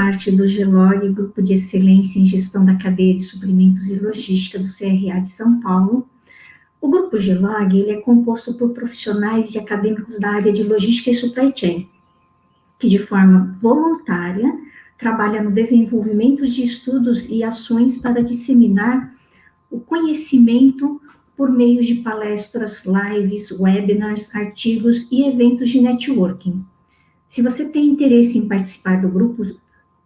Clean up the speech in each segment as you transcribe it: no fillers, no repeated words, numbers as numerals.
parte do GELOG, Grupo de Excelência em Gestão da Cadeia de Suprimentos e Logística do CRA de São Paulo. O Grupo GELOG ele é composto por profissionais e acadêmicos da área de logística e supply chain, que de forma voluntária trabalha no desenvolvimento de estudos e ações para disseminar o conhecimento por meio de palestras, lives, webinars, artigos e eventos de networking. Se você tem interesse em participar do grupo,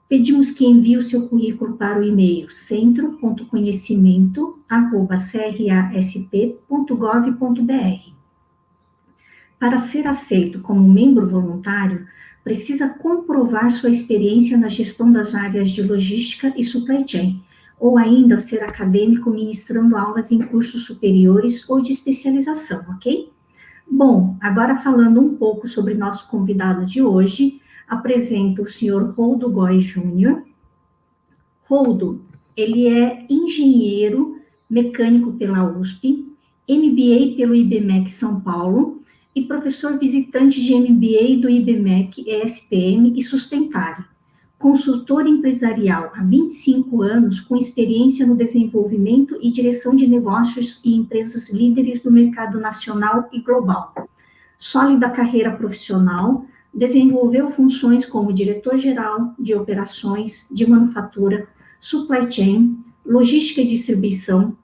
pedimos que envie o seu currículo para o e-mail centro.conhecimento@crasp.gov.br. Para ser aceito como membro voluntário, precisa comprovar sua experiência na gestão das áreas de logística e supply chain, ou ainda ser acadêmico ministrando aulas em cursos superiores ou de especialização, ok? Bom, agora falando um pouco sobre nosso convidado de hoje, apresento o senhor Roldo Góes Júnior. Roldo, ele é engenheiro mecânico pela USP, MBA pelo IBMEC São Paulo e professor visitante de MBA do IBMEC ESPM e Sustentário. Consultor empresarial há 25 anos, com experiência no desenvolvimento e direção de negócios e empresas líderes do mercado nacional e global. Sólida carreira profissional, desenvolveu funções como diretor-geral de operações, de manufatura, supply chain, logística e distribuição,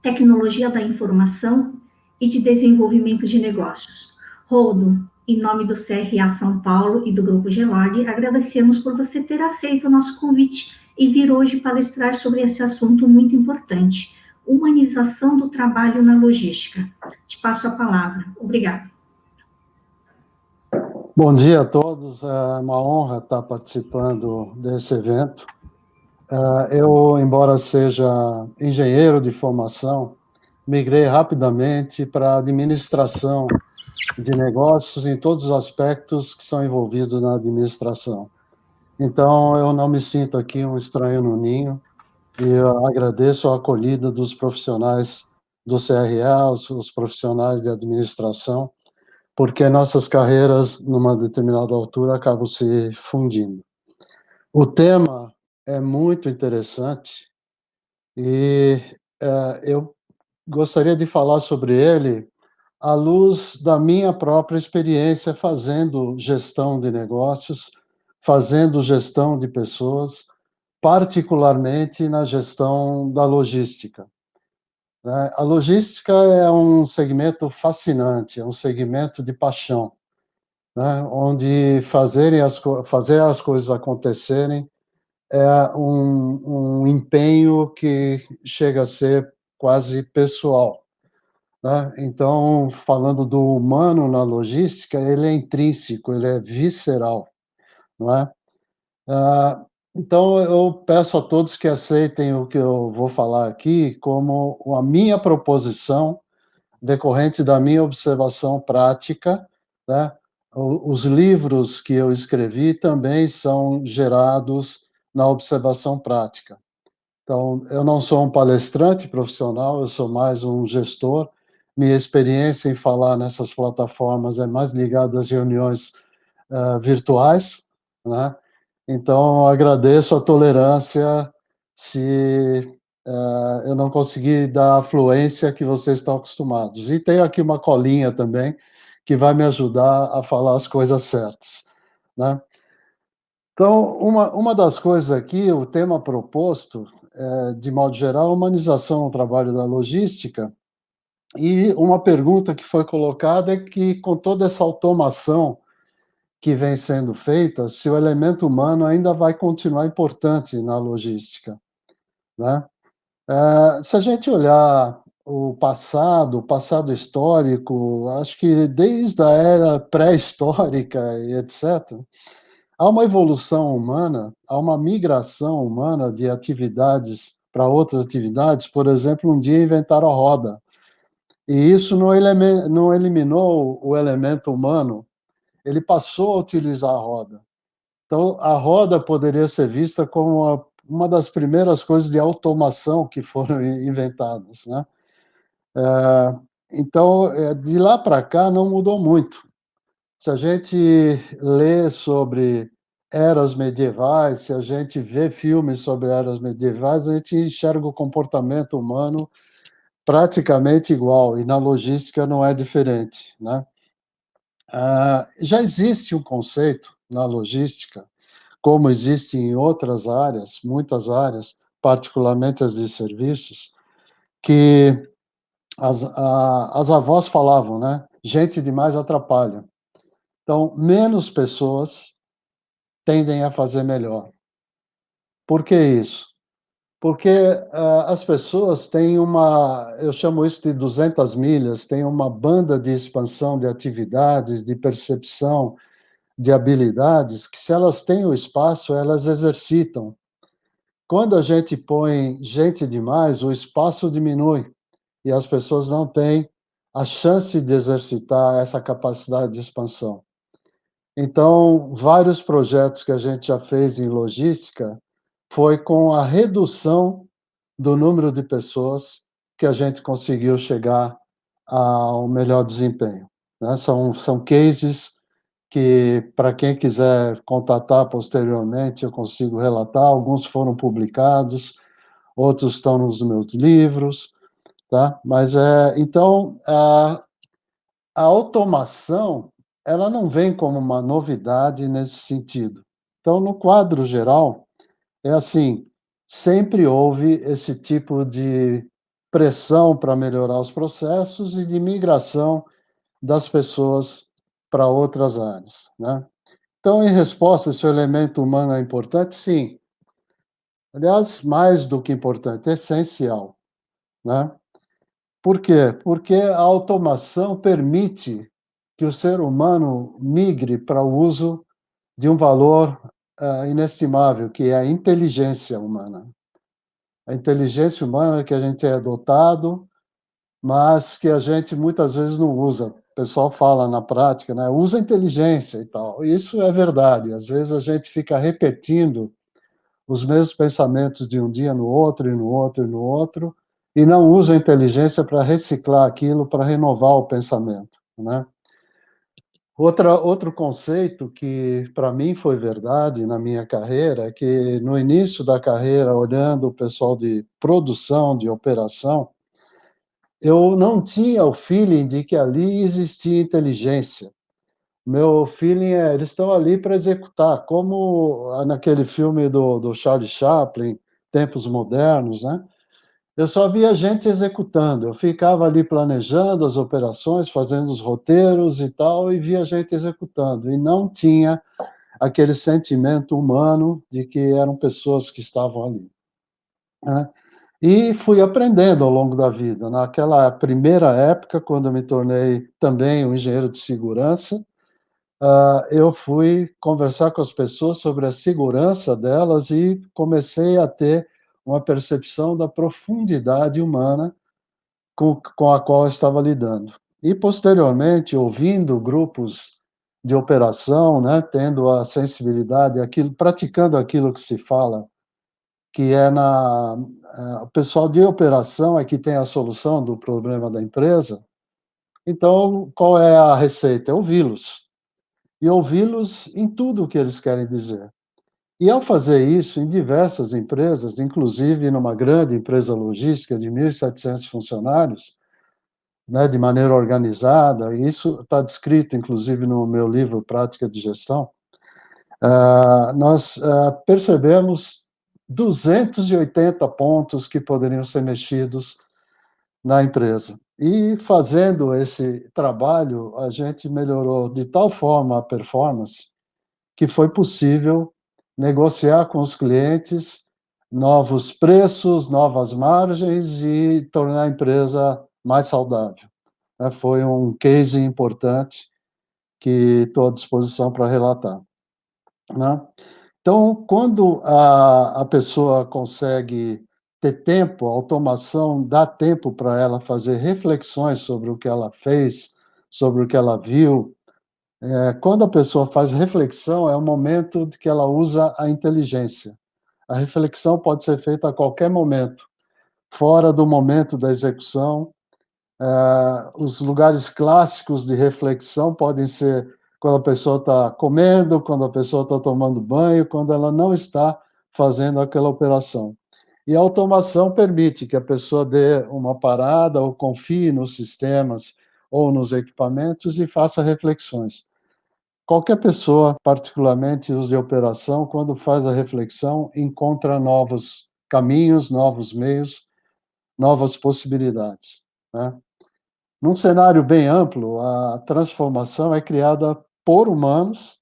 tecnologia da informação e de desenvolvimento de negócios. Roldo, em nome do CRA São Paulo e do Grupo GELOG, agradecemos por você ter aceito o nosso convite e vir hoje palestrar sobre esse assunto muito importante, humanização do trabalho na logística. Te passo a palavra. Obrigada. Bom dia a todos, é uma honra estar participando desse evento. Eu, embora seja engenheiro de formação, migrei rapidamente para a administração de negócios em todos os aspectos que são envolvidos na administração. Então, eu não me sinto aqui um estranho no ninho e eu agradeço a acolhida dos profissionais do CRA, os profissionais de administração, porque nossas carreiras, numa determinada altura, acabam se fundindo. O tema é muito interessante e eu gostaria de falar sobre ele à luz da minha própria experiência fazendo gestão de negócios, fazendo gestão de pessoas, particularmente na gestão da logística. A logística é um segmento fascinante, é um segmento de paixão, onde fazer as coisas acontecerem é um empenho que chega a ser quase pessoal. Então, falando do humano na logística, ele é intrínseco, ele é visceral, não é? Então, eu peço a todos que aceitem o que eu vou falar aqui como a minha proposição decorrente da minha observação prática, né? Os livros que eu escrevi também são gerados na observação prática. Então, eu não sou um palestrante profissional, eu sou mais um gestor. Minha experiência em falar nessas plataformas é mais ligada às reuniões virtuais, né? Então, agradeço a tolerância se eu não conseguir dar a fluência que vocês estão acostumados. E tenho aqui uma colinha também, que vai me ajudar a falar as coisas certas, né? Então, uma das coisas aqui, o tema proposto, de modo geral, humanização no trabalho da logística, e uma pergunta que foi colocada é que, com toda essa automação que vem sendo feita, se o elemento humano ainda vai continuar importante na logística, né? Se a gente olhar o passado histórico, acho que desde a era pré-histórica e etc., há uma evolução humana, há uma migração humana de atividades para outras atividades. Por exemplo, um dia inventaram a roda, e isso não eliminou o elemento humano, ele passou a utilizar a roda. Então, a roda poderia ser vista como uma das primeiras coisas de automação que foram inventadas, né? Então, de lá para cá, não mudou muito. Se a gente lê sobre eras medievais, se a gente vê filmes sobre eras medievais, a gente enxerga o comportamento humano praticamente igual, e na logística não é diferente, né. Já existe um conceito na logística, como existe em outras áreas, muitas áreas, particularmente as de serviços, que as avós falavam, né: "Gente demais atrapalha". Então, menos pessoas tendem a fazer melhor. Por que isso? Porque, as pessoas têm eu chamo isso de 200 milhas, têm uma banda de expansão de atividades, de percepção, de habilidades, que se elas têm o espaço, elas exercitam. Quando a gente põe gente demais, o espaço diminui, e as pessoas não têm a chance de exercitar essa capacidade de expansão. Então, vários projetos que a gente já fez em logística, foi com a redução do número de pessoas que a gente conseguiu chegar ao melhor desempenho, né. São cases que, para quem quiser contatar posteriormente, eu consigo relatar, alguns foram publicados, outros estão nos meus livros, tá. Mas, então, a automação, ela não vem como uma novidade nesse sentido. Então, no quadro geral, é assim, sempre houve esse tipo de pressão para melhorar os processos e de migração das pessoas para outras áreas, né. Então, em resposta, se o elemento humano é importante, sim. Aliás, mais do que importante, é essencial, né. Por quê? Porque a automação permite que o ser humano migre para o uso de um valor, inestimável, que é a inteligência humana. A inteligência humana que a gente é dotado, mas que a gente muitas vezes não usa. O pessoal fala na prática, né, usa a inteligência e tal. Isso é verdade, às vezes a gente fica repetindo os mesmos pensamentos de um dia no outro, e no outro, e no outro, e não usa a inteligência para reciclar aquilo, para renovar o pensamento, né. Outro conceito que para mim foi verdade na minha carreira, é que no início da carreira, olhando o pessoal de produção, de operação, eu não tinha o feeling de que ali existia inteligência. Meu feeling é, eles estão ali para executar, como naquele filme do Charlie Chaplin, Tempos Modernos, né. Eu só via gente executando, eu ficava ali planejando as operações, fazendo os roteiros e tal, e via gente executando, e não tinha aquele sentimento humano de que eram pessoas que estavam ali, né. E fui aprendendo ao longo da vida. Naquela primeira época, quando eu me tornei também um engenheiro de segurança, eu fui conversar com as pessoas sobre a segurança delas e comecei a ter uma percepção da profundidade humana com a qual eu estava lidando. E posteriormente, ouvindo grupos de operação, né, tendo a sensibilidade, aquilo praticando aquilo que se fala, que é o pessoal de operação é que tem a solução do problema da empresa, então qual é a receita? É ouvi-los, e ouvi-los em tudo o que eles querem dizer. E ao fazer isso em diversas empresas, inclusive numa grande empresa logística de 1.700 funcionários, né, de maneira organizada, e isso está descrito inclusive no meu livro Prática de Gestão, nós, percebemos 280 pontos que poderiam ser mexidos na empresa. E fazendo esse trabalho, a gente melhorou de tal forma a performance, que foi possível negociar com os clientes novos preços, novas margens e tornar a empresa mais saudável, né. Foi um case importante que estou à disposição para relatar, né. Então, quando a pessoa consegue ter tempo, a automação dá tempo para ela fazer reflexões sobre o que ela fez, sobre o que ela viu. Quando a pessoa faz reflexão, é o momento de que ela usa a inteligência. A reflexão pode ser feita a qualquer momento, fora do momento da execução. Os lugares clássicos de reflexão podem ser quando a pessoa está comendo, quando a pessoa está tomando banho, quando ela não está fazendo aquela operação. E a automação permite que a pessoa dê uma parada ou confie nos sistemas ou nos equipamentos e faça reflexões. Qualquer pessoa, particularmente os de operação, quando faz a reflexão, encontra novos caminhos, novos meios, novas possibilidades, né? Num cenário bem amplo, a transformação é criada por humanos,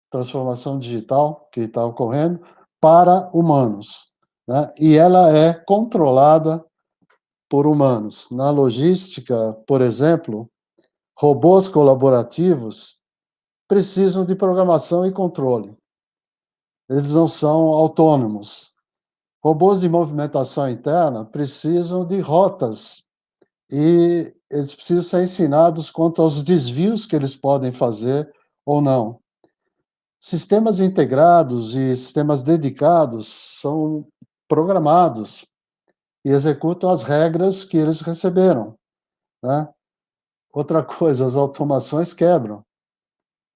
transformação digital que está ocorrendo, para humanos, né? E ela é controlada por humanos. Na logística, por exemplo, robôs colaborativos precisam de programação e controle. Eles não são autônomos. Robôs de movimentação interna precisam de rotas e eles precisam ser ensinados quanto aos desvios que eles podem fazer ou não. Sistemas integrados e sistemas dedicados são programados e executam as regras que eles receberam, né? Outra coisa, as automações quebram.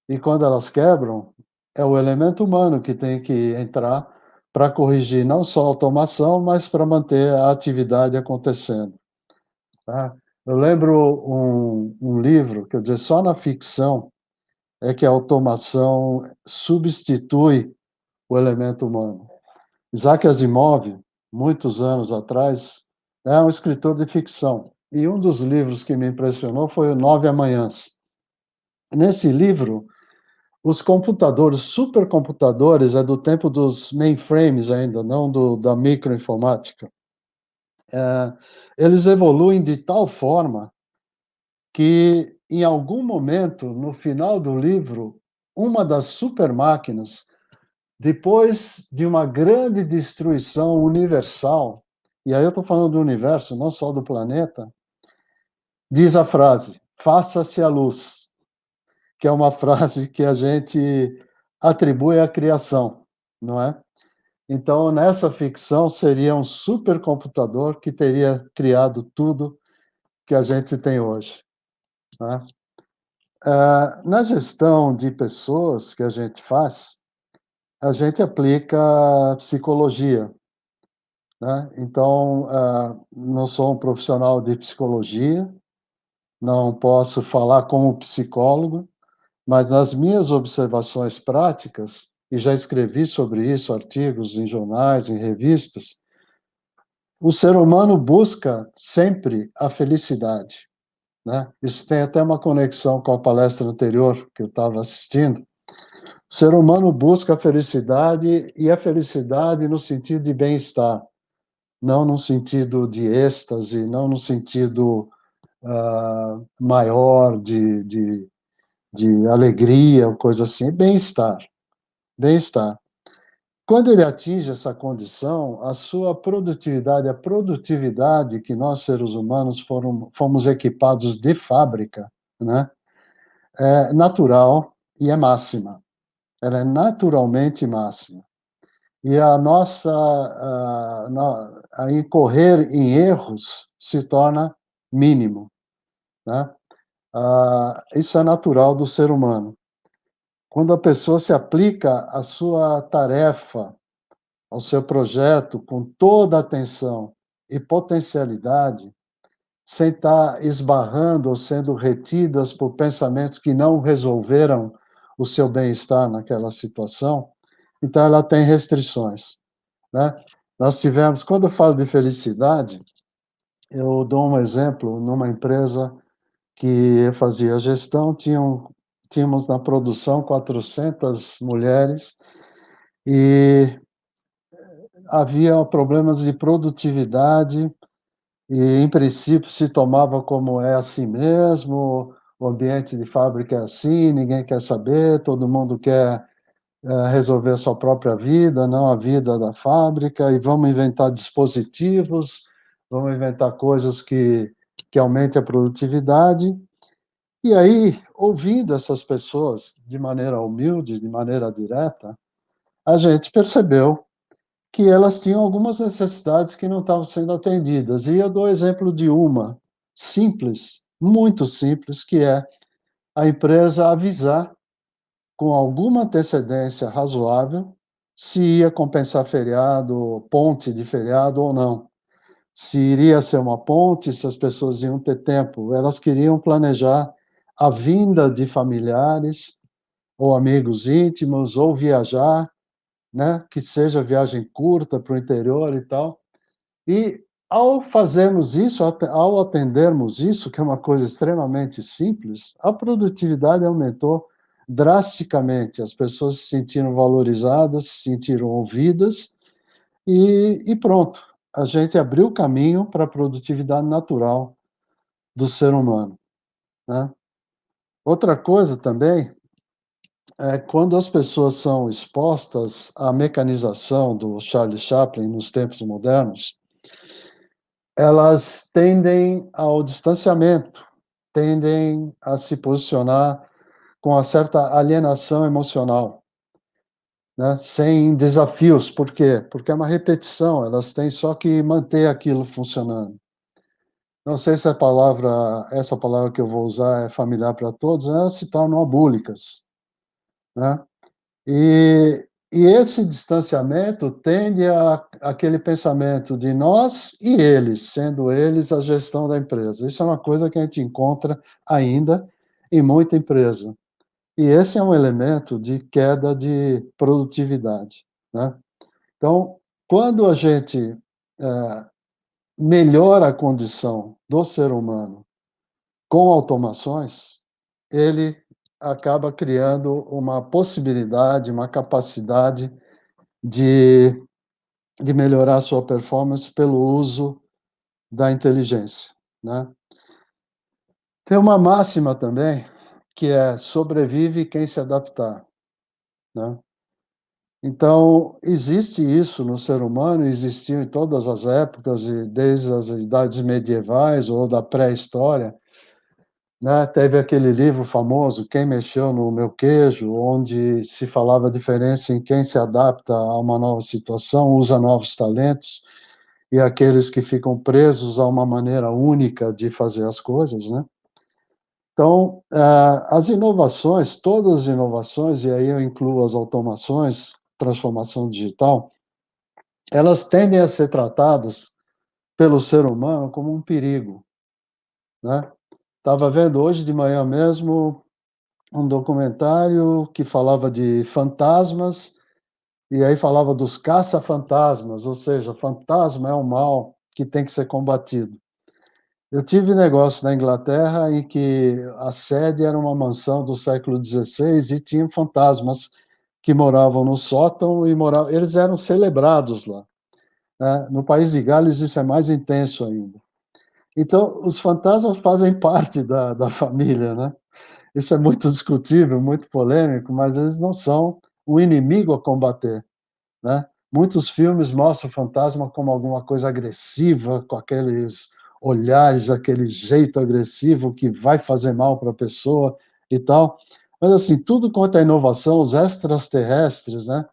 E quando elas quebram, é o elemento humano que tem que entrar para corrigir não só a automação, mas para manter a atividade acontecendo, tá? Eu lembro um livro, quer dizer, só na ficção é que a automação substitui o elemento humano. Isaac Asimov, muitos anos atrás, é um escritor de ficção. E um dos livros que me impressionou foi o Nove Amanhãs. Nesse livro, os computadores, supercomputadores, é do tempo dos mainframes ainda, não da microinformática. Eles evoluem de tal forma que, em algum momento, no final do livro, uma das supermáquinas, depois de uma grande destruição universal, e aí eu estou falando do universo, não só do planeta, diz a frase: faça-se a luz, que é uma frase que a gente atribui à criação, não é? Então, nessa ficção, seria um supercomputador que teria criado tudo que a gente tem hoje, né? Na gestão de pessoas que a gente faz, a gente aplica psicologia, né? Então, não sou um profissional de psicologia, não posso falar como psicólogo, mas nas minhas observações práticas, e já escrevi sobre isso, artigos em jornais, em revistas, o ser humano busca sempre a felicidade, né? Isso tem até uma conexão com a palestra anterior que eu estava assistindo. O ser humano busca a felicidade, e a felicidade no sentido de bem-estar, não no sentido de êxtase, não no sentido maior de alegria, ou coisa assim, bem-estar, bem-estar. Quando ele atinge essa condição, a sua produtividade, a produtividade que nós, seres humanos, fomos equipados de fábrica, né, é natural e é máxima. Ela é naturalmente máxima. E a nossa a incorrer em erros se torna mínimo, né? Isso é natural do ser humano. Quando a pessoa se aplica à sua tarefa, ao seu projeto, com toda a atenção e potencialidade, sem estar esbarrando ou sendo retidas por pensamentos que não resolveram o seu bem-estar naquela situação, então ela tem restrições, né? Nós tivemos, quando eu falo de felicidade, eu dou um exemplo numa empresa que eu fazia gestão, tínhamos na produção 400 mulheres e havia problemas de produtividade e, em princípio, se tomava como é assim mesmo, o ambiente de fábrica é assim, ninguém quer saber, todo mundo quer resolver a sua própria vida, não a vida da fábrica, e vamos inventar dispositivos, vamos inventar coisas que aumentem a produtividade. E aí, ouvindo essas pessoas de maneira humilde, de maneira direta, a gente percebeu que elas tinham algumas necessidades que não estavam sendo atendidas. E eu dou exemplo de uma simples, muito simples, que é a empresa avisar com alguma antecedência razoável, se ia compensar feriado, ponte de feriado ou não. Se iria ser uma ponte, se as pessoas iam ter tempo. Elas queriam planejar a vinda de familiares ou amigos íntimos, ou viajar, né, que seja viagem curta para o interior e tal. E ao fazermos isso, ao atendermos isso, que é uma coisa extremamente simples, a produtividade aumentou drasticamente. As pessoas se sentiram valorizadas, se sentiram ouvidas e pronto. A gente abriu o caminho para a produtividade natural do ser humano, né. Outra coisa também é quando as pessoas são expostas à mecanização do Charlie Chaplin nos tempos modernos, elas tendem ao distanciamento, tendem a se posicionar com uma certa alienação emocional, né, sem desafios. Por quê? Porque é uma repetição, elas têm só que manter aquilo funcionando. Não sei se essa palavra que eu vou usar é familiar para todos, elas se tornam abúlicas, né. E esse distanciamento tende a aquele pensamento de nós e eles, sendo eles a gestão da empresa. Isso é uma coisa que a gente encontra ainda em muita empresa. E esse é um elemento de queda de produtividade, né. Então, quando a gente, melhora a condição do ser humano com automações, ele acaba criando uma possibilidade, uma capacidade de melhorar a sua performance pelo uso da inteligência, né. Tem uma máxima também, que é: "Sobrevive quem se adaptar", né. Então, existe isso no ser humano, existiu em todas as épocas e desde as idades medievais ou da pré-história, né. Teve aquele livro famoso, Quem Mexeu no Meu Queijo, onde se falava a diferença em quem se adapta a uma nova situação, usa novos talentos, e aqueles que ficam presos a uma maneira única de fazer as coisas, né. Então, as inovações, todas as inovações, e aí eu incluo as automações, transformação digital, elas tendem a ser tratadas pelo ser humano como um perigo, né. Estava vendo hoje de manhã mesmo um documentário que falava de fantasmas, e aí falava dos caça-fantasmas, ou seja, fantasma é um mal que tem que ser combatido. Eu tive negócio na Inglaterra em que a sede era uma mansão do século XVI e tinham fantasmas que moravam no sótão eles eram celebrados lá, né. No país de Gales isso é mais intenso ainda. Então, os fantasmas fazem parte da família, né. Isso é muito discutível, muito polêmico, mas eles não são o inimigo a combater, né. Muitos filmes mostram o fantasma como alguma coisa agressiva, com aqueles olhares, aquele jeito agressivo que vai fazer mal para a pessoa e tal. Mas, assim, tudo quanto é inovação, os extraterrestres, né,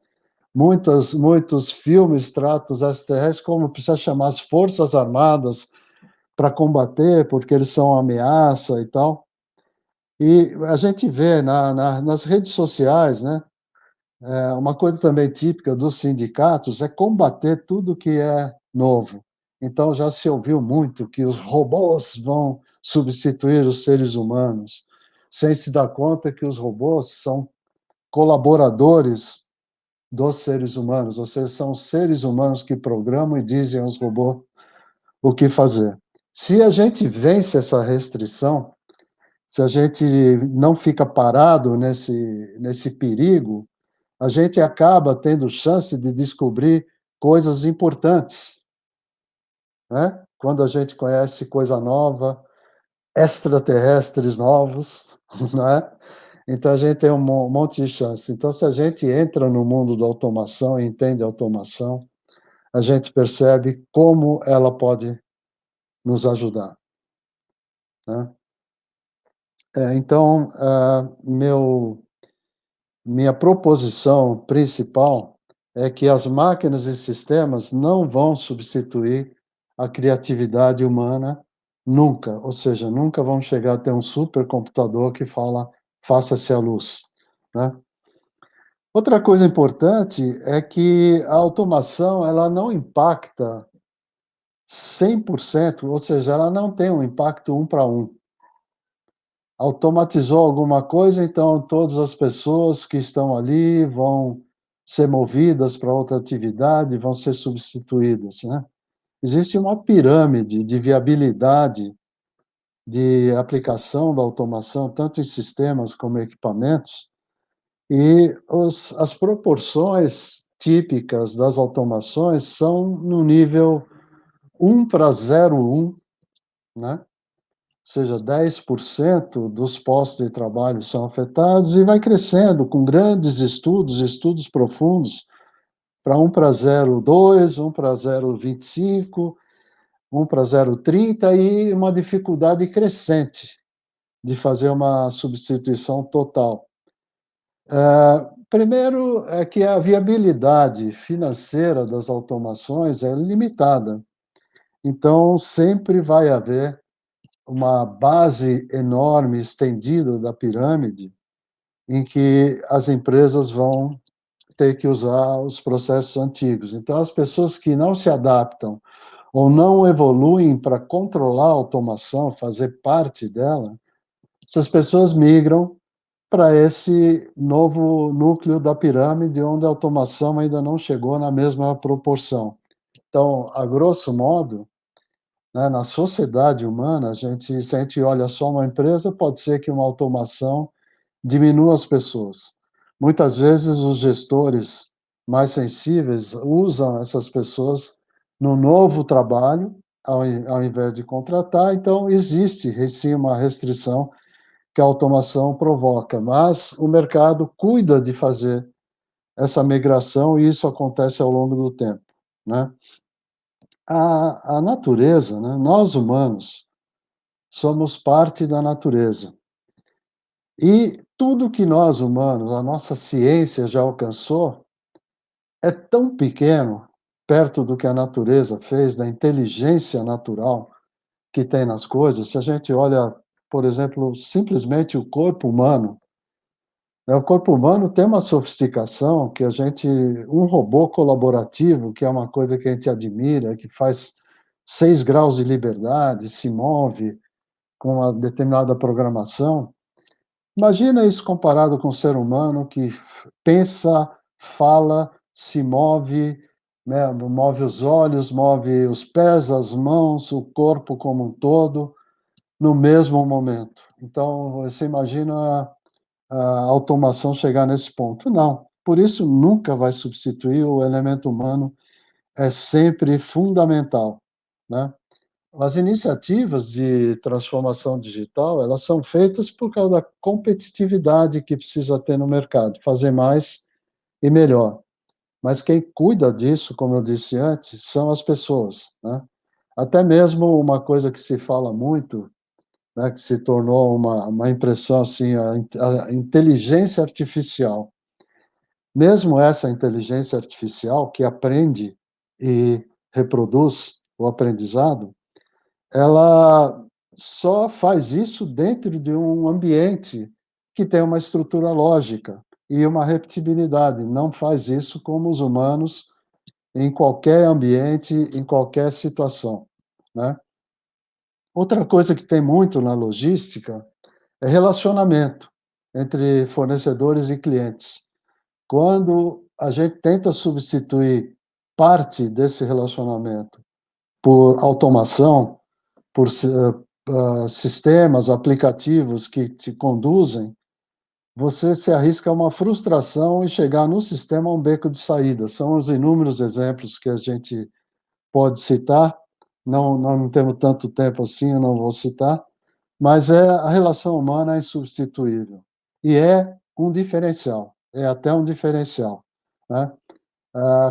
muitos filmes tratam os extraterrestres como precisa chamar as forças armadas para combater, porque eles são uma ameaça e tal. E a gente vê nas redes sociais, né, uma coisa também típica dos sindicatos é combater tudo que é novo. Então já se ouviu muito que os robôs vão substituir os seres humanos, sem se dar conta que os robôs são colaboradores dos seres humanos, ou seja, são os seres humanos que programam e dizem aos robôs o que fazer. Se a gente vence essa restrição, se a gente não fica parado nesse perigo, a gente acaba tendo chance de descobrir coisas importantes, né. Quando a gente conhece coisa nova, extraterrestres novos, né. Então a gente tem um monte de chance. Então se a gente entra no mundo da automação e entende a automação, a gente percebe como ela pode nos ajudar, né. Então, minha proposição principal é que as máquinas e sistemas não vão substituir a criatividade humana nunca, ou seja, nunca vão chegar a ter um supercomputador que fala: "Faça-se a luz", né. Outra coisa importante é que a automação, ela não impacta 100%, ou seja, ela não tem um impacto um para um. Automatizou alguma coisa, então todas as pessoas que estão ali vão ser movidas para outra atividade, vão ser substituídas, né. Existe uma pirâmide de viabilidade de aplicação da automação, tanto em sistemas como equipamentos, e as proporções típicas das automações são no nível 1:0,1, né, ou seja, 10% dos postos de trabalho são afetados e vai crescendo com grandes estudos, estudos profundos, para 1:0,2, 1:0,25, 1:0,30 e uma dificuldade crescente de fazer uma substituição total. Primeiro é que a viabilidade financeira das automações é limitada, então sempre vai haver uma base enorme, estendida da pirâmide, em que as empresas vão ter que usar os processos antigos. Então as pessoas que não se adaptam ou não evoluem para controlar a automação, fazer parte dela, essas pessoas migram para esse novo núcleo da pirâmide, onde a automação ainda não chegou na mesma proporção. Então, a grosso modo, né, na sociedade humana, se a gente olha só uma empresa, pode ser que uma automação diminua as pessoas. Muitas vezes, os gestores mais sensíveis usam essas pessoas no novo trabalho, ao invés de contratar, então existe, sim, uma restrição que a automação provoca, mas o mercado cuida de fazer essa migração e isso acontece ao longo do tempo, né. A natureza, né, nós humanos somos parte da natureza, e tudo que nós humanos, a nossa ciência já alcançou, é tão pequeno, perto do que a natureza fez, da inteligência natural que tem nas coisas. Se a gente olha, por exemplo, simplesmente o corpo humano, o corpo humano tem uma sofisticação que a gente um robô colaborativo, que é uma coisa que a gente admira, que faz 6 graus de liberdade, se move com uma determinada programação. Imagina isso comparado com o ser humano que pensa, fala, se move, né, move os olhos, move os pés, as mãos, o corpo como um todo, no mesmo momento. Então, você imagina a automação chegar nesse ponto. Não, por isso nunca vai substituir o elemento humano, é sempre fundamental, né. As iniciativas de transformação digital, elas são feitas por causa da competitividade que precisa ter no mercado, fazer mais e melhor. Mas quem cuida disso, como eu disse antes, são as pessoas, né. Até mesmo uma coisa que se fala muito, né, que se tornou uma impressão, assim, a inteligência artificial. Mesmo essa inteligência artificial que aprende e reproduz o aprendizado, ela só faz isso dentro de um ambiente que tem uma estrutura lógica e uma repetibilidade, não faz isso como os humanos em qualquer ambiente, em qualquer situação, né. Outra coisa que tem muito na logística é relacionamento entre fornecedores e clientes. Quando a gente tenta substituir parte desse relacionamento por automação, por sistemas, aplicativos que te conduzem, você se arrisca a uma frustração e chegar no sistema a um beco de saída. São os inúmeros exemplos que a gente pode citar, não temos tanto tempo assim, eu não vou citar, mas a relação humana é insubstituível e é um diferencial, é até um diferencial, né.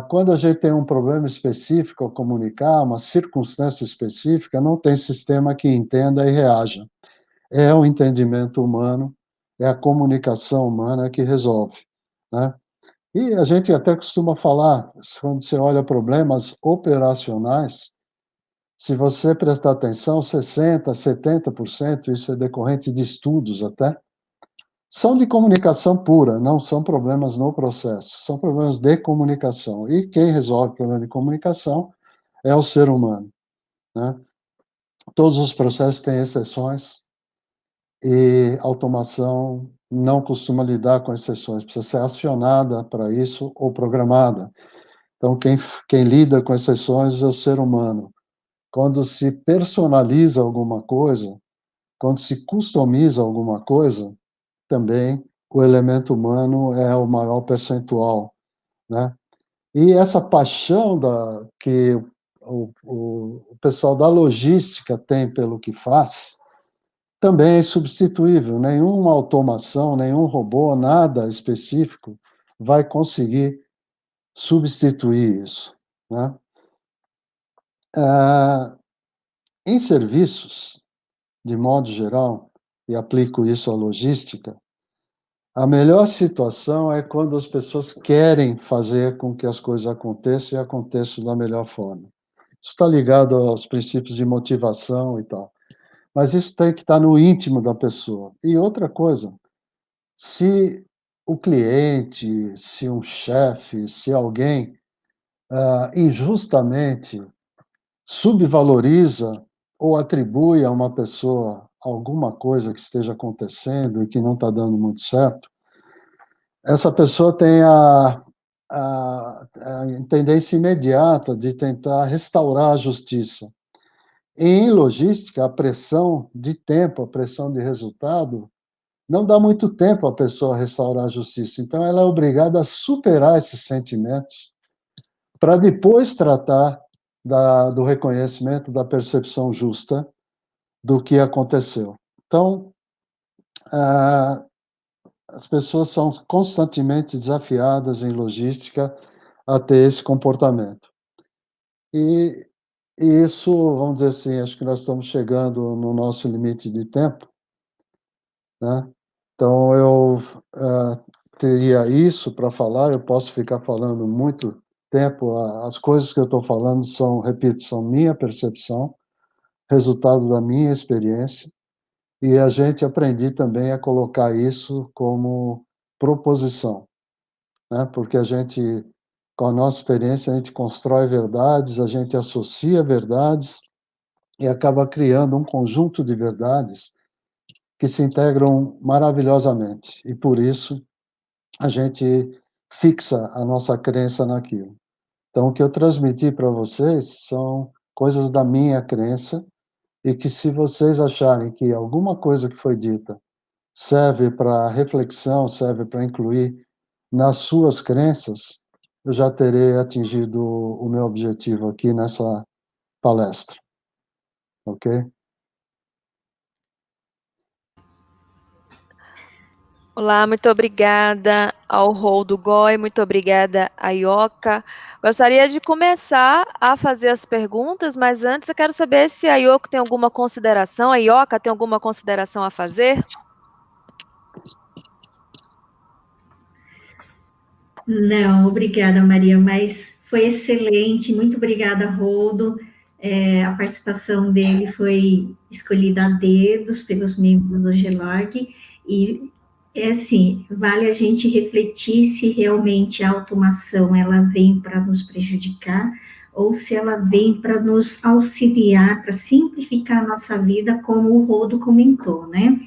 Quando a gente tem um problema específico a comunicar, uma circunstância específica, não tem sistema que entenda e reaja. É o entendimento humano, é a comunicação humana que resolve, né. E a gente até costuma falar, quando você olha problemas operacionais, se você prestar atenção, 60, 70%, isso é decorrente de estudos até, são de comunicação pura, não são problemas no processo, são problemas de comunicação. E quem resolve o problema de comunicação é o ser humano, né? Todos os processos têm exceções e automação não costuma lidar com exceções, precisa ser acionada para isso ou programada. Então, quem lida com exceções é o ser humano. Quando se personaliza alguma coisa, quando se customiza alguma coisa, também o elemento humano é o maior percentual, né? E essa paixão que o pessoal da logística tem pelo que faz, também é insubstituível. Nenhuma automação, nenhum robô, nada específico vai conseguir substituir isso, né? Em serviços, de modo geral, e aplico isso à logística, a melhor situação é quando as pessoas querem fazer com que as coisas aconteçam e aconteçam da melhor forma. Isso está ligado aos princípios de motivação e tal. Mas isso tem que estar no íntimo da pessoa. E outra coisa, se o cliente, se um chefe, se alguém injustamente subvaloriza ou atribui a uma pessoa alguma coisa que esteja acontecendo e que não está dando muito certo, essa pessoa tem a tendência imediata de tentar restaurar a justiça. Em logística, a pressão de tempo, a pressão de resultado, não dá muito tempo à pessoa restaurar a justiça. Então, ela é obrigada a superar esses sentimentos para depois tratar do reconhecimento, da percepção justa do que aconteceu. Então, as pessoas são constantemente desafiadas em logística a ter esse comportamento. E, e isso, vamos dizer assim, acho que nós estamos chegando no nosso limite de tempo, né? Então, eu teria isso para falar, eu posso ficar falando muito tempo, as coisas que eu estou falando são, repito, são minha percepção, resultados da minha experiência, e a gente aprendi também a colocar isso como proposição, né? Porque a gente, com a nossa experiência, a gente constrói verdades, a gente associa verdades e acaba criando um conjunto de verdades que se integram maravilhosamente. E por isso a gente fixa a nossa crença naquilo. Então, o que eu transmiti para vocês são coisas da minha crença e que, se vocês acharem que alguma coisa que foi dita serve para reflexão, serve para incluir nas suas crenças, eu já terei atingido o meu objetivo aqui nessa palestra, ok? Olá, muito obrigada ao Roldo Goy, muito obrigada a Ioka. Gostaria de começar a fazer as perguntas, mas antes eu quero saber se a Ioka tem alguma consideração, a Ioka tem alguma consideração a fazer? Não, obrigada, Maria, mas foi excelente. Muito obrigada, Roldo. A participação dele foi escolhida a dedos pelos membros do GELOG e é assim, vale a gente refletir se realmente a automação ela vem para nos prejudicar ou se ela vem para nos auxiliar, para simplificar a nossa vida, como o Roldo comentou, né?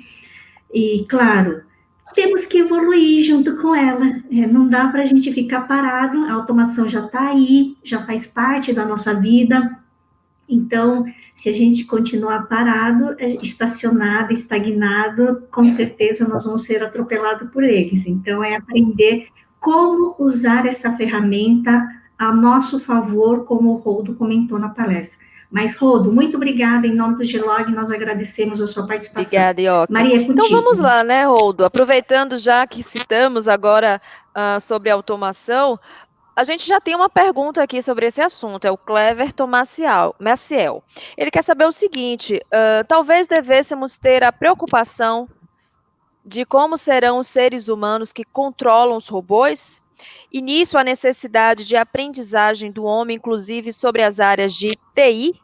E, claro, temos que evoluir junto com ela. Não dá para a gente ficar parado, a automação já está aí, já faz parte da nossa vida. Então, se a gente continuar parado, estacionado, estagnado, com certeza nós vamos ser atropelados por eles. Então, é aprender como usar essa ferramenta a nosso favor, como o Roldo comentou na palestra. Mas, Roldo, muito obrigada. Em nome do GELOG, nós agradecemos a sua participação. Obrigada, Ioka. Maria, é contigo. Então vamos lá, né, Roldo? Aproveitando já que citamos agora sobre automação, a gente já tem uma pergunta aqui sobre esse assunto, é o Cleverton Maciel. Ele quer saber o seguinte, talvez devêssemos ter a preocupação de como serão os seres humanos que controlam os robôs? E nisso a necessidade de aprendizagem do homem, inclusive sobre as áreas de TI?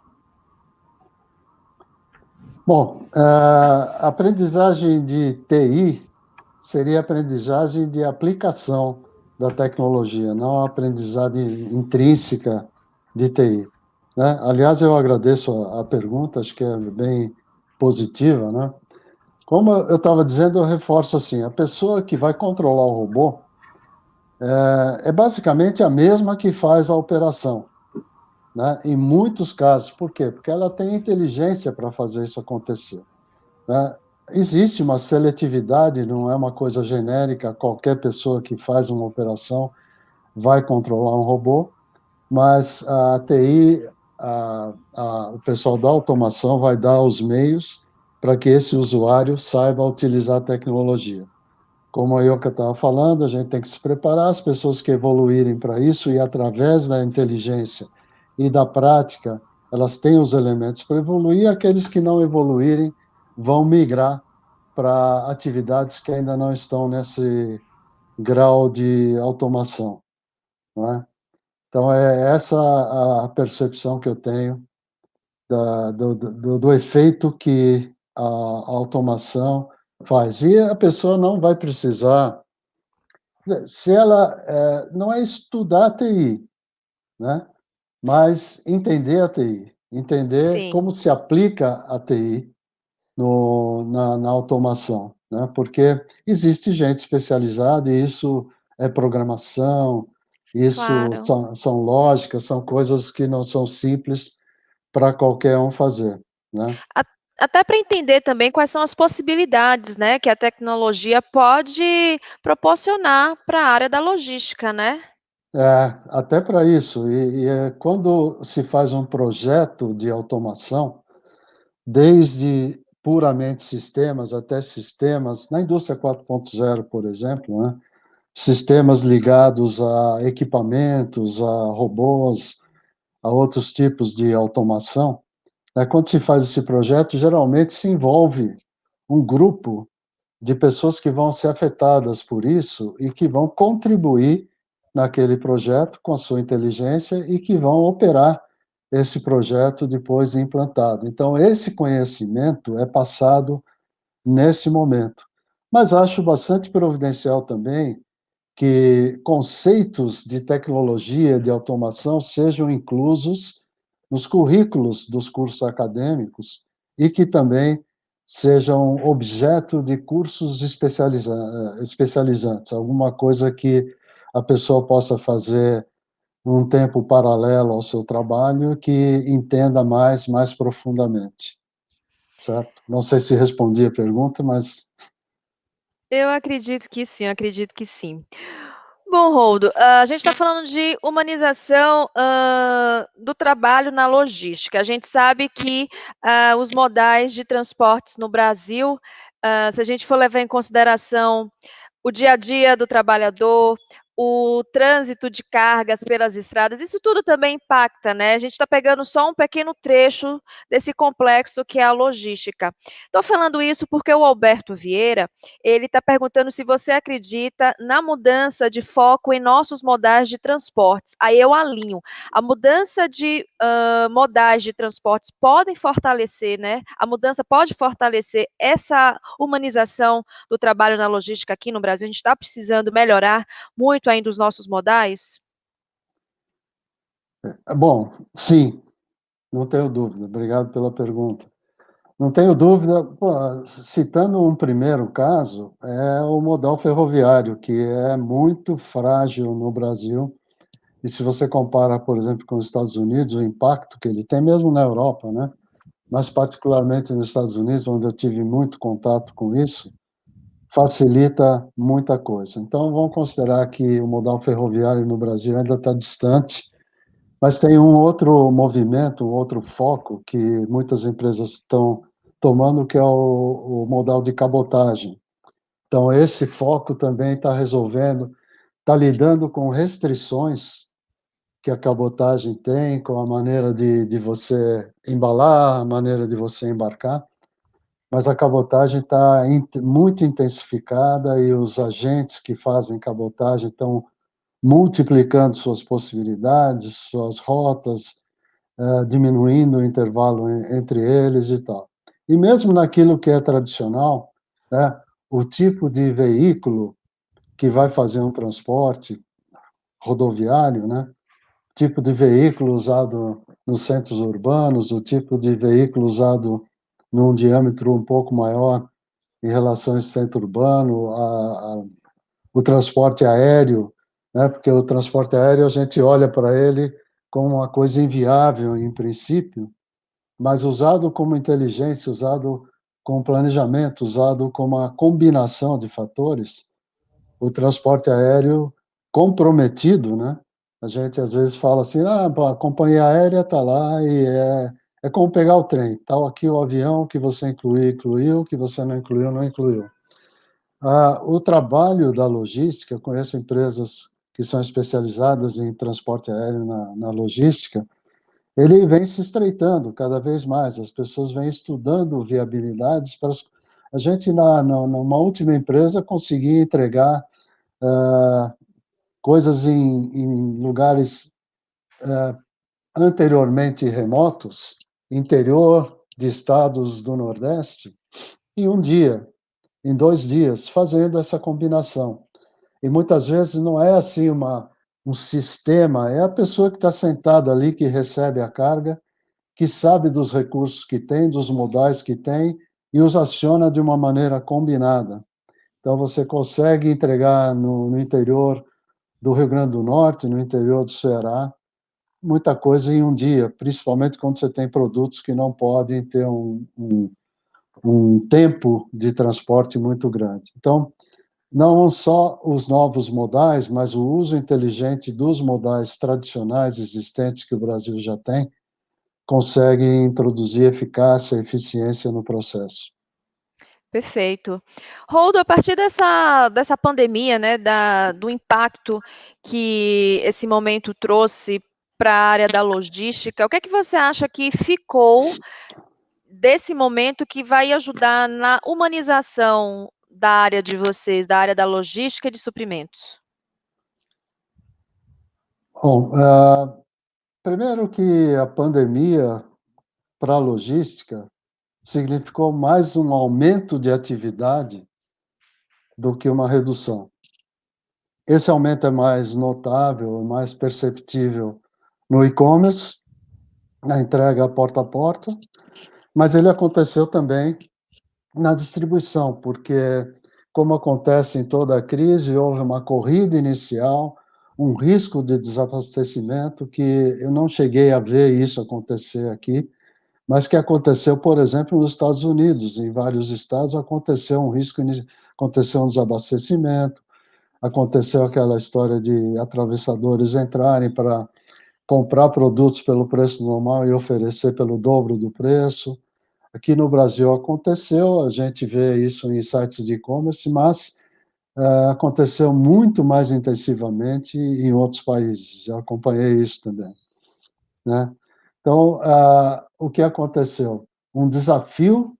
Bom, a aprendizagem de TI seria aprendizagem de aplicação da tecnologia, não a aprendizagem intrínseca de TI. Né? Aliás, eu agradeço a pergunta, acho que é bem positiva, né? Como eu estava dizendo, eu reforço assim, a pessoa que vai controlar o robô é basicamente a mesma que faz a operação, né? Em muitos casos. Por quê? Porque ela tem inteligência para fazer isso acontecer, né? Existe uma seletividade, não é uma coisa genérica, qualquer pessoa que faz uma operação vai controlar um robô, mas a TI, o pessoal da automação vai dar os meios para que esse usuário saiba utilizar a tecnologia. Como a Yoka estava falando, a gente tem que se preparar, as pessoas que evoluírem para isso e através da inteligência e da prática, elas têm os elementos para evoluir, aqueles que não evoluírem vão migrar para atividades que ainda não estão nesse grau de automação, não é? Então, é essa a percepção que eu tenho do efeito que a automação faz. E a pessoa não vai precisar, se ela não é estudar a TI, né? Mas entender a TI, entender Sim, como se aplica a TI na automação, né? Porque existe gente especializada e isso é programação, isso claro. são lógicas, são coisas que não são simples para qualquer um fazer, né? A Até para entender também quais são as possibilidades, né, que a tecnologia pode proporcionar para a área da logística, né? Até para isso, quando se faz um projeto de automação, desde puramente sistemas até sistemas, na indústria 4.0, por exemplo, né? Sistemas ligados a equipamentos, a robôs, a outros tipos de automação, né? Quando se faz esse projeto, geralmente se envolve um grupo de pessoas que vão ser afetadas por isso e que vão contribuir naquele projeto com a sua inteligência e que vão operar esse projeto depois implantado. Então, esse conhecimento é passado nesse momento. Mas acho bastante providencial também que conceitos de tecnologia, de automação, sejam inclusos nos currículos dos cursos acadêmicos e que também sejam objeto de cursos especializantes, alguma coisa que a pessoa possa fazer num tempo paralelo ao seu trabalho que entenda mais profundamente, certo? Não sei se respondi a pergunta, mas Eu acredito que sim, eu acredito que sim. Bom, Roldo, a gente está falando de humanização, do trabalho na logística. A gente sabe que, os modais de transportes no Brasil, se a gente for levar em consideração o dia a dia do trabalhador, o trânsito de cargas pelas estradas, isso tudo também impacta, né? A gente está pegando só um pequeno trecho desse complexo que é a logística. Estou falando isso porque o Alberto Vieira, ele está perguntando se você acredita na mudança de foco em nossos modais de transportes. Aí eu alinho. A mudança de modais de transportes podem fortalecer, né? A mudança pode fortalecer essa humanização do trabalho na logística aqui no Brasil. A gente está precisando melhorar muito ainda os nossos modais? bom, sim, não tenho dúvida. Obrigado pela pergunta. Não tenho dúvida, pô, citando um primeiro caso, é o modal ferroviário, que é muito frágil no Brasil. E se você compara, por exemplo, com os Estados Unidos, o impacto que ele tem, mesmo na Europa, né? Mas particularmente nos Estados Unidos, onde eu tive muito contato com isso, facilita muita coisa. Então, vamos considerar que o modal ferroviário no Brasil ainda está distante, mas tem um outro movimento, um outro foco que muitas empresas estão tomando, que é o modal de cabotagem. Então, esse foco também está resolvendo, está lidando com restrições que a cabotagem tem, com a maneira de você embalar, a maneira de você embarcar, mas a cabotagem está muito intensificada e os agentes que fazem cabotagem estão multiplicando suas possibilidades, suas rotas, diminuindo o intervalo entre eles e tal. E mesmo naquilo que é tradicional, né, o tipo de veículo que vai fazer um transporte rodoviário, né? Tipo de veículo usado nos centros urbanos, o tipo de veículo usado num diâmetro um pouco maior em relação ao centro urbano, o transporte aéreo, né? Porque o transporte aéreo a gente olha para ele como uma coisa inviável em princípio, mas usado como inteligência, usado com planejamento, usado como uma combinação de fatores, o transporte aéreo comprometido, né? A gente às vezes fala assim, a companhia aérea está lá e é como pegar o trem, tal aqui o avião que você incluiu, incluiu, que você não incluiu, não incluiu. O trabalho da logística, eu conheço empresas que são especializadas em transporte aéreo na logística, ele vem se estreitando cada vez mais, as pessoas vêm estudando viabilidades para a gente, numa última empresa, conseguir entregar coisas em lugares anteriormente remotos, interior de estados do Nordeste, em um dia, em 2 dias, fazendo essa combinação. E muitas vezes não é assim um sistema, é a pessoa que está sentada ali, que recebe a carga, que sabe dos recursos que tem, dos modais que tem, e os aciona de uma maneira combinada. Então, você consegue entregar no interior do Rio Grande do Norte, no interior do Ceará, muita coisa em um dia, principalmente quando você tem produtos que não podem ter um tempo de transporte muito grande. Então, não só os novos modais, mas o uso inteligente dos modais tradicionais existentes que o Brasil já tem, consegue introduzir eficácia e eficiência no processo. Perfeito. Roldo, a partir dessa pandemia, né, do impacto que esse momento trouxe para a área da logística, o que é que você acha que ficou desse momento que vai ajudar na humanização da área de vocês, da área da logística e de suprimentos? Bom, primeiro que a pandemia para a logística significou mais um aumento de atividade do que uma redução. Esse aumento é mais notável, mais perceptível no e-commerce, na entrega porta a porta, mas ele aconteceu também na distribuição, porque, como acontece em toda a crise, houve uma corrida inicial, um risco de desabastecimento que eu não cheguei a ver isso acontecer aqui, mas que aconteceu, por exemplo, nos Estados Unidos. Em vários estados aconteceu um risco, aconteceu um desabastecimento, aconteceu aquela história de atravessadores entrarem para comprar produtos pelo preço normal e oferecer pelo dobro do preço. Aqui no Brasil aconteceu, a gente vê isso em sites de e-commerce, mas aconteceu muito mais intensivamente em outros países. Eu acompanhei isso também, né? Então, o que aconteceu? Um desafio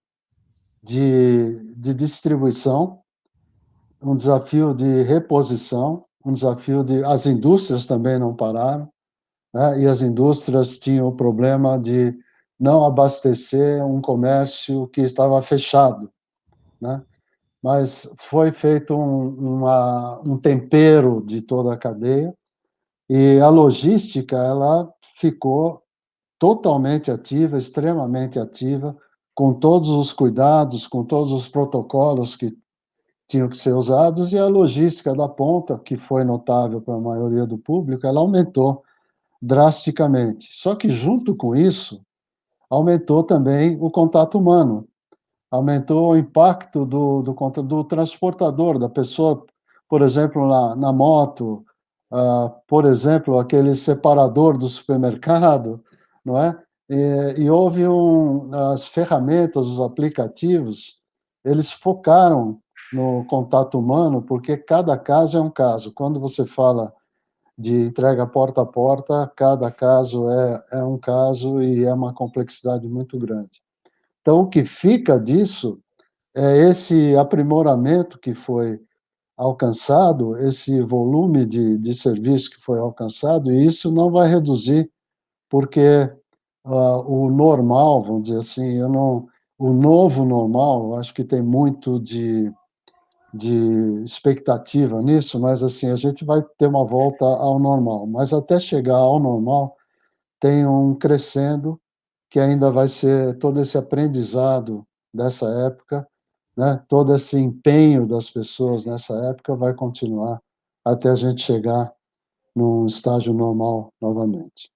de distribuição, um desafio de reposição, um desafio de... As indústrias também não pararam, né? E as indústrias tinham o problema de não abastecer um comércio que estava fechado, né? Mas foi feito um tempero de toda a cadeia e a logística ela ficou totalmente ativa, extremamente ativa, com todos os cuidados, com todos os protocolos que tinham que ser usados, e a logística da ponta, que foi notável para a maioria do público, ela aumentou drasticamente. Só que, junto com isso, aumentou também o contato humano, aumentou o impacto do transportador, da pessoa, por exemplo, na moto, por exemplo, aquele separador do supermercado, não é? E houve as ferramentas, os aplicativos, eles focaram no contato humano, porque cada caso é um caso. Quando você fala de entrega porta a porta, cada caso é um caso e é uma complexidade muito grande. Então, o que fica disso é esse aprimoramento que foi alcançado, esse volume de serviço que foi alcançado, e isso não vai reduzir, porque o normal, vamos dizer assim, o novo normal, eu acho que tem muito de expectativa nisso, mas assim, a gente vai ter uma volta ao normal. Mas até chegar ao normal, tem um crescendo que ainda vai ser todo esse aprendizado dessa época, né? Todo esse empenho das pessoas nessa época vai continuar até a gente chegar num estágio normal novamente.